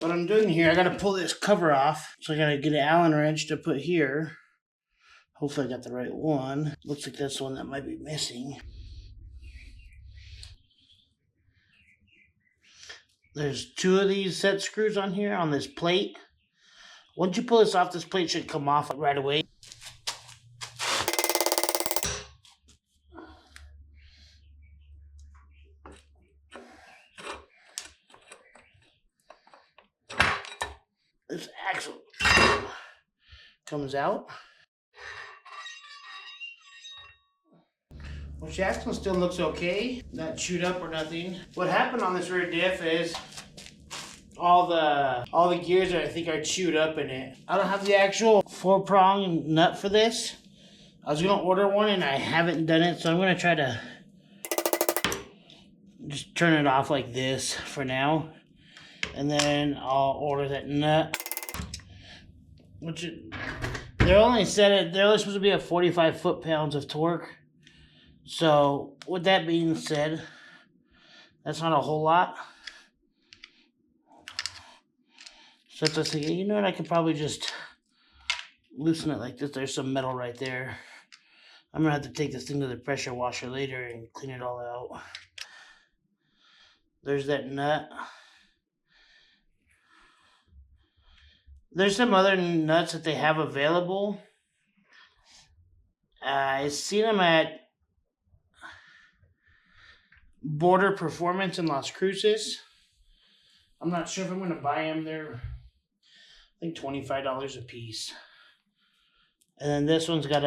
What I'm doing here, I gotta pull this cover off. So I gotta get an Allen wrench to put here. Hopefully I got the right one. Looks like that's the one that might be missing. There's 2 of these set screws on here on this plate. Once you pull this off, this plate should come off right away. This axle comes out. Well, the axle still looks okay, not chewed up or nothing. What happened on this rear diff is all the gears I think are chewed up in it. I don't have the actual 4-prong nut for this. I was gonna order one and I haven't done it, so I'm gonna try to just turn it off like this for now, and then I'll order that nut. Which they're only supposed to be at 45 foot-pounds of torque. So with that being said, that's not a whole lot. So I was thinking, you know what, I could probably just loosen it like this. There's some metal right there. I'm gonna have to take this thing to the pressure washer later and clean it all out. There's that nut. There's some other nuts that they have available. I've seen them at Border Performance in Las Cruces. I'm not sure if I'm going to buy them. They're, I think, $25 a piece. And then this one's got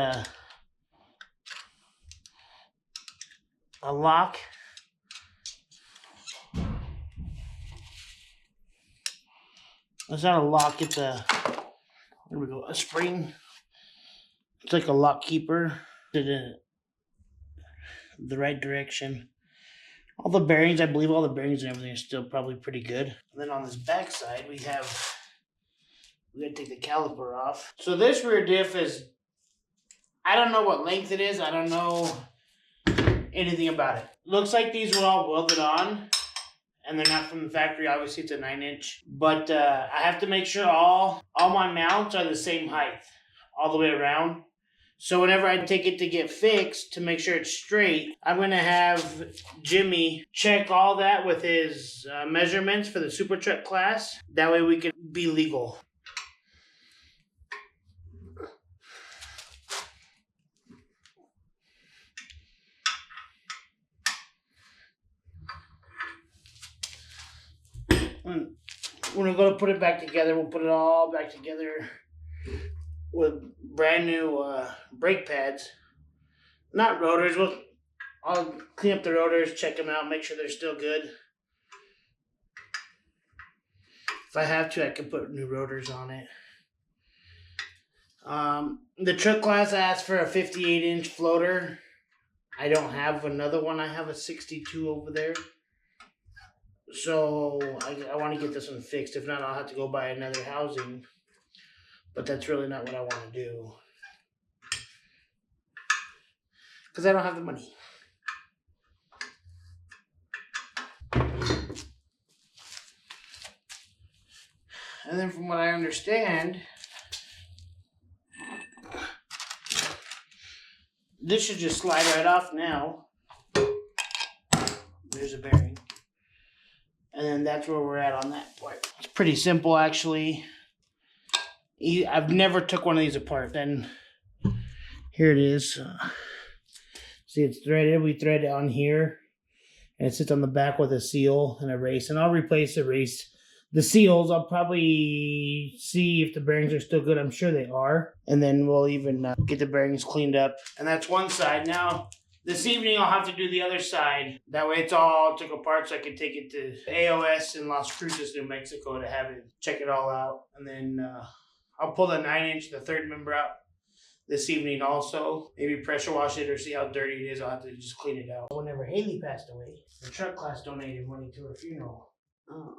a lock. It's not a lock, it's a, there we go, a spring. It's like a lock keeper. Did it the right direction. All the bearings, I believe all the bearings and everything are still probably pretty good. And then on this back side, we gotta take the caliper off. So this rear diff is, I don't know what length it is. I don't know anything about it. Looks like these were all welded on, and they're not from the factory. Obviously, it's a 9-inch. But I have to make sure all my mounts are the same height all the way around. So whenever I take it to get fixed, to make sure it's straight, I'm going to have Jimmy check all that with his measurements for the Super Truck class. That way we can be legal. When we're going to put it back together, we'll put it all back together with brand new brake pads. Not rotors. I'll clean up the rotors, check them out, make sure they're still good. If I have to, I can put new rotors on it. The truck class asked for a 58-inch floater. I don't have another one. I have a 62 over there. So I want to get this one fixed. If not, I'll have to go buy another housing. But that's really not what I want to do. Because I don't have the money. And then from what I understand, this should just slide right off now. There's a bearing. And then that's where we're at on that part. It's pretty simple, actually. I've never took one of these apart. Then here it is. See, it's threaded. We thread it on here, and it sits on the back with a seal and a race. And I'll replace the seals. I'll probably see if the bearings are still good. I'm sure they are. And then we'll even get the bearings cleaned up. And that's one side. Now, this evening I'll have to do the other side. That way it's all took apart, so I can take it to AOS in Las Cruces, New Mexico, to have it check it all out. And then I'll pull the 9-inch, the third member out this evening also. Maybe pressure wash it or see how dirty it is. I'll have to just clean it out. Whenever Haley passed away, the truck class donated money to her funeral. Oh.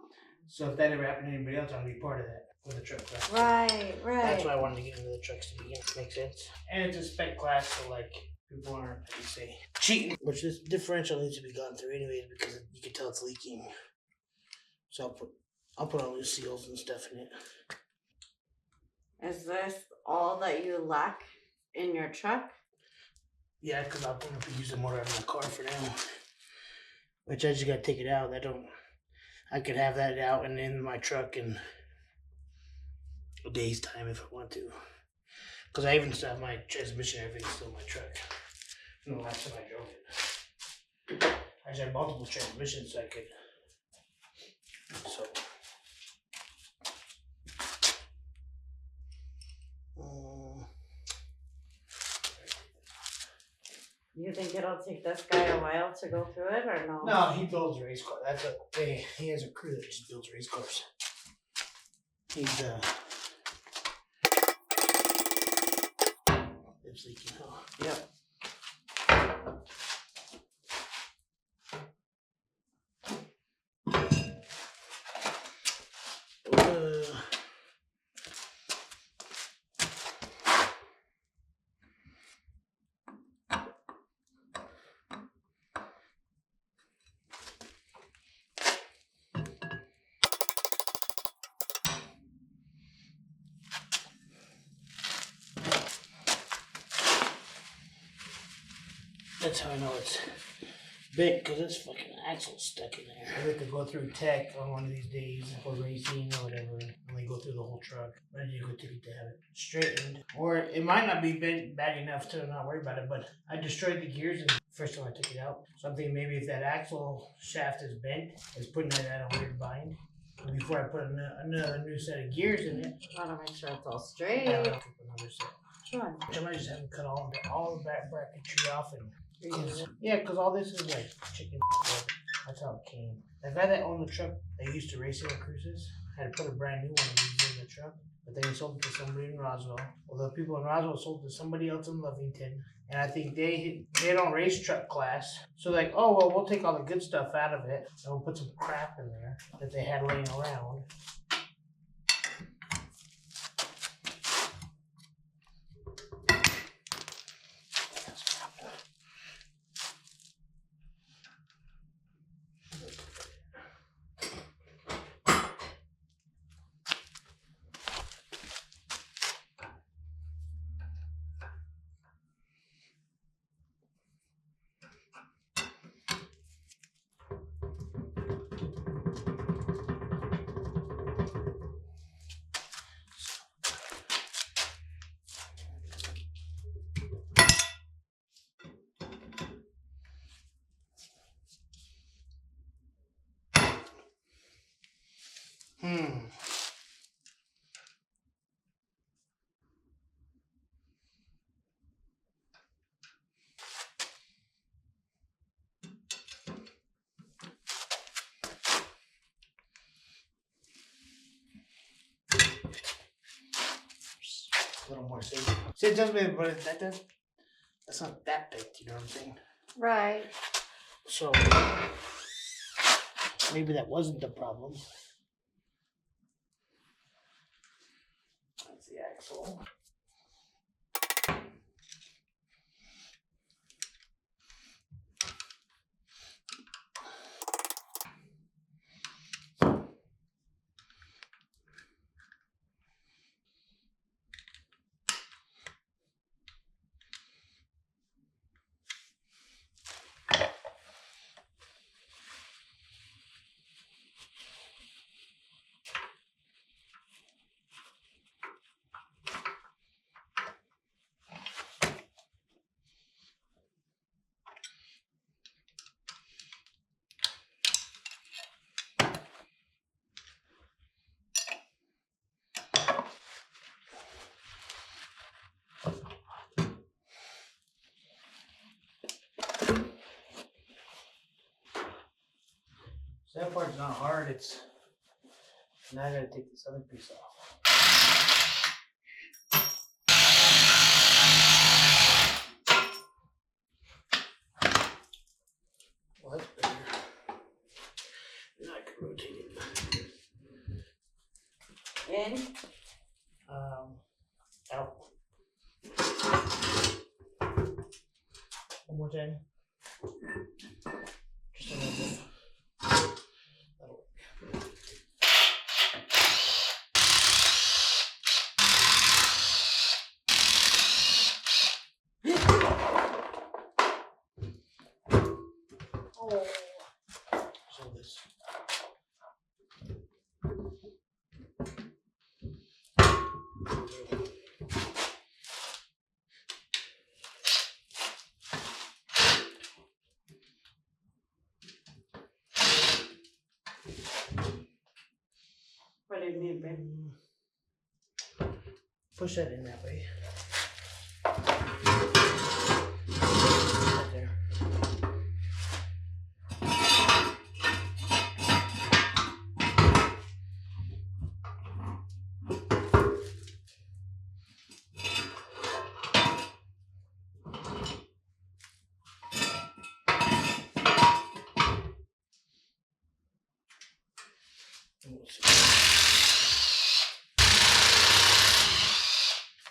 So if that ever happened to anybody else, I'd be part of that with the truck class. Right. That's why I wanted to get into the trucks to begin. Makes sense. And it's a spec class, so like people aren't, you say, cheating. Which this differential needs to be gone through anyways because you can tell it's leaking. So I'll put I'll put all loose seals and stuff in it. Is this all that you lack in your truck? Yeah, because I'm going to be using more out of my car for now. Which I just got to take it out. I could have that out and in my truck in a day's time if I want to. Because I even still have my transmission and everything still in my truck. From the last time I drove it. I just had multiple transmissions so I could. So. You think it'll take this guy a while to go through it or no? No, he builds race cars. He has a crew that just builds race cars. He's it's leaking, huh? Yep. That's how I know it's bent, because this fucking axle's stuck in there. I have to go through tech on one of these days for racing or whatever, and they go through the whole truck. I need to go take it to have it straightened. Or it might not be bent bad enough to not worry about it, but I destroyed the gears the first time I took it out. So I'm thinking maybe if that axle shaft is bent, it's putting that at a weird bind. And before I put another new set of gears in it, I want to make sure it's all straight. I'll put another set. Sure. I might just have them cut all the back bracketry off and yeah, because all this is like chicken. That's how it came. The guy that owned the truck that used to race it on cruises had to put a brand new one of these in the truck, but they sold it to somebody in Roswell. Well, the people in Roswell sold it to somebody else in Lovington, and I think they don't race truck class. So like, oh well, we'll take all the good stuff out of it and we'll put some crap in there that they had laying around. A little more safe. See, it does me, but that's not that big, you know what I'm saying? Right. So, maybe that wasn't the problem. That's the axle. So that part's not hard, it's now I gotta take this other piece off. Well, that's better. Now I can rotate it. In? Out. One more time. Just a little bit. That'll work. do you need, babe? Push that in that way. Right there.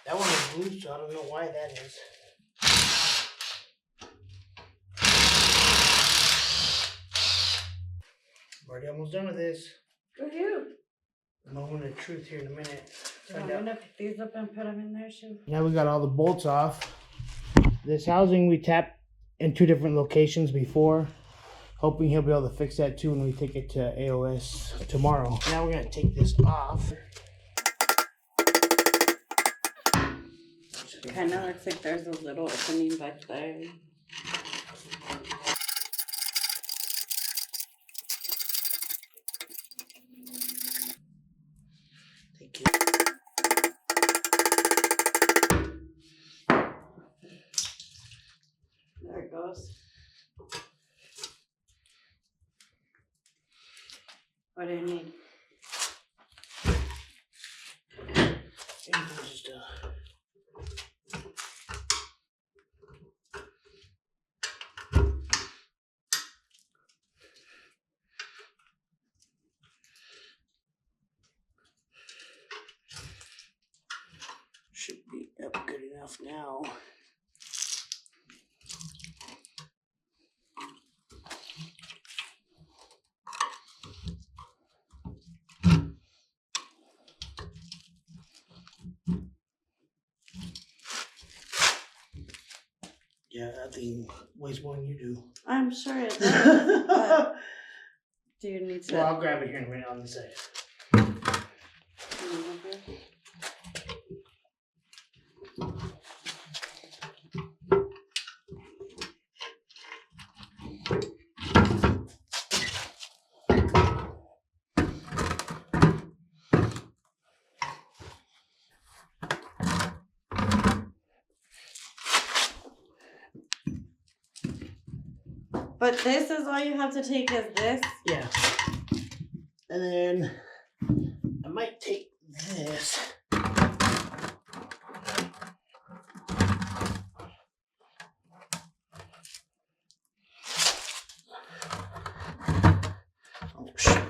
That one is loose, so I don't know why that is. I'm already almost done with this. For you. Moment of truth here in a minute. I'm gonna pick these up and put them in there too. Now we got all the bolts off. This housing we tapped in 2 different locations before. Hoping he'll be able to fix that too when we take it to AOS tomorrow. Now we're gonna take this off. Kind of looks like there's a little opening back there. Thank you. There it goes. What do you need? Just, should be up good enough now. Yeah, that thing weighs more than you do. I'm sure it does. But do you need to? Well, I'll grab it here in a minute on the side. But this is all you have to take is this? Yeah. And then I might take this. Oh, shit.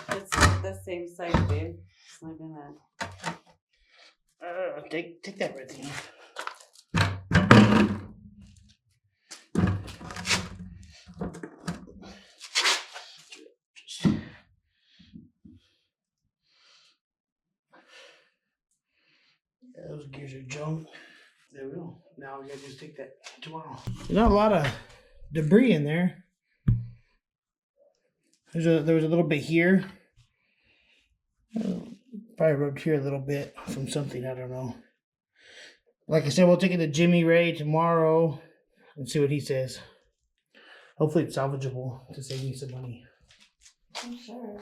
It's like the same size, babe. It's not gonna. Take that right there. Those gears are junk. There we go. Now we gotta just take that tomorrow. There's not a lot of debris in there. There was a little bit here. Probably rubbed here a little bit from something, I don't know. Like I said, we'll take it to Jimmy Ray tomorrow and see what he says. Hopefully it's salvageable to save me some money. I'm sure.